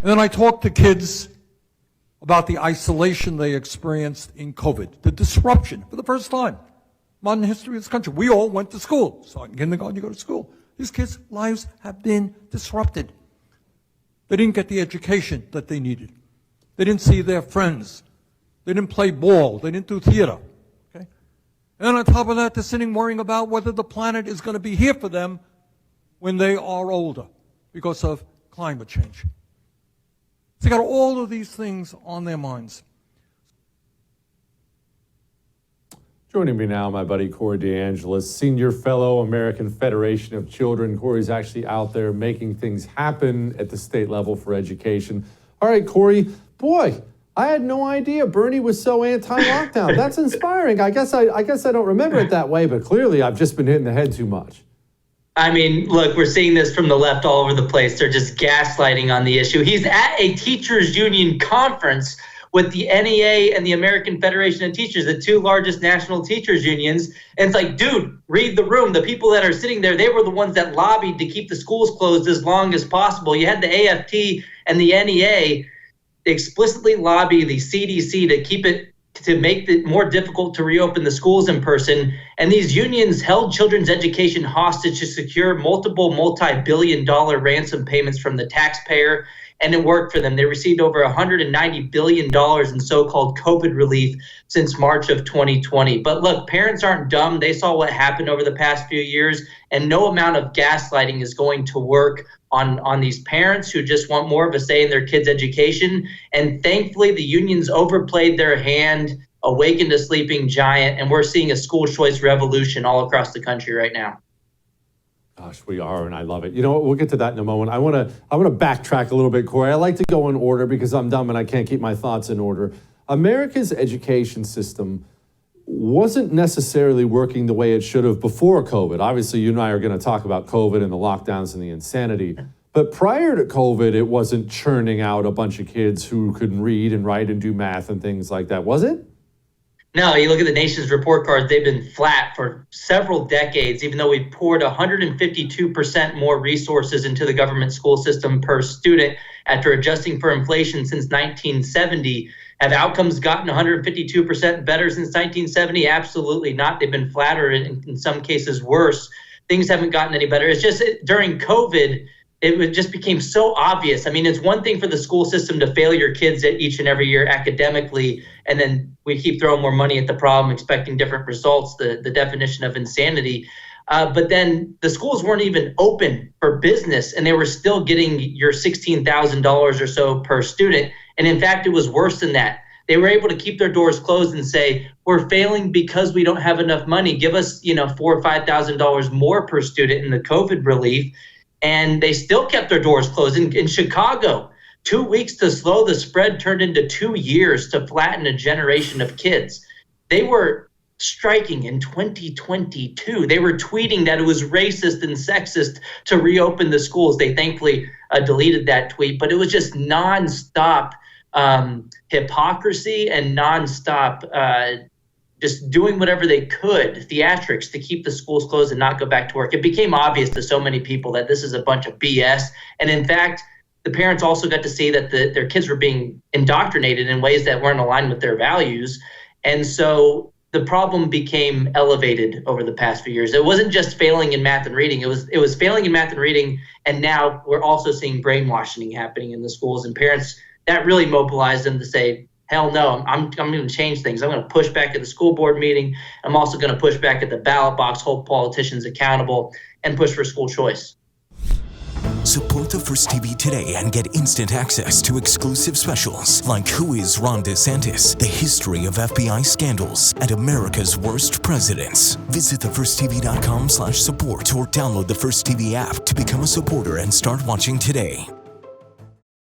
And then I talked to kids about the isolation they experienced in COVID, the disruption for the first time in modern history of this country. We all went to school. So in kindergarten, you go to school. These kids' lives have been disrupted. They didn't get the education that they needed. They didn't see their friends. They didn't play ball. They didn't do theater. Okay? And on top of that, they're sitting worrying about whether the planet is going to be here for them when they are older because of climate change. They got all of these things on their minds. Joining me now, my buddy Corey DeAngelis, Senior Fellow, American Federation of Children. Corey's actually out there making things happen at the state level for education. All right, Corey, boy, I had no idea Bernie was so anti-lockdown. That's inspiring. I guess I don't remember it that way, but clearly I've just been hitting the head too much. I mean, look, we're seeing this from the left all over the place. They're just gaslighting on the issue. He's at a teachers union conference with the NEA and the American Federation of Teachers, the two largest national teachers unions. And it's like, dude, read the room. The people that are sitting there, they were the ones that lobbied to keep the schools closed as long as possible. You had the AFT and the NEA explicitly lobby the CDC to make it more difficult to reopen the schools in person. And these unions held children's education hostage to secure multiple multi-billion-dollar ransom payments from the taxpayer, and it worked for them. They received over $190 billion in so-called COVID relief since March of 2020. But look, parents aren't dumb. They saw what happened over the past few years, and no amount of gaslighting is going to work on these parents who just want more of a say in their kids' education. And thankfully, the unions overplayed their hand, awakened a sleeping giant, and we're seeing a school choice revolution all across the country right now. Gosh, we are, and I love it. You know what? We'll get to that in a moment. I want to backtrack a little bit, Corey. I like to go in order because I'm dumb and I can't keep my thoughts in order. America's education system wasn't necessarily working the way it should have before COVID. Obviously, you and I are going to talk about COVID and the lockdowns and the insanity. But prior to COVID, it wasn't churning out a bunch of kids who could read and write and do math and things like that, was it? No, you look at the nation's report cards, they've been flat for several decades, even though we poured 152% more resources into the government school system per student after adjusting for inflation since 1970. Have outcomes gotten 152% better since 1970? Absolutely not. They've been flatter, in some cases worse. Things haven't gotten any better. It's just during COVID, it just became so obvious. I mean, it's one thing for the school system to fail your kids each and every year academically, and then we keep throwing more money at the problem, expecting different results, the definition of insanity. But then the schools weren't even open for business, and they were still getting your $16,000 or so per student. And in fact, it was worse than that. They were able to keep their doors closed and say, we're failing because we don't have enough money. Give us, $4,000 or $5,000 more per student in the COVID relief. And they still kept their doors closed. In Chicago, 2 weeks to slow the spread turned into 2 years to flatten a generation of kids. They were striking in 2022. They were tweeting that it was racist and sexist to reopen the schools. They thankfully deleted that tweet, but it was just nonstop hypocrisy and nonstop just doing whatever they could, theatrics, to keep the schools closed and not go back to work. It became obvious to so many people that this is a bunch of BS. And in fact, the parents also got to see that their kids were being indoctrinated in ways that weren't aligned with their values. And so the problem became elevated over the past few years. It wasn't just failing in math and reading. It was failing in math and reading. And now we're also seeing brainwashing happening in the schools, and parents, that really mobilized them to say, hell no, I'm going to change things. I'm going to push back at the school board meeting. I'm also going to push back at the ballot box, hold politicians accountable, and push for school choice. Support the First TV today and get instant access to exclusive specials like Who is Ron DeSantis, the history of FBI scandals, and America's worst presidents. Visit thefirsttv.com/support or download the First TV app to become a supporter and start watching today.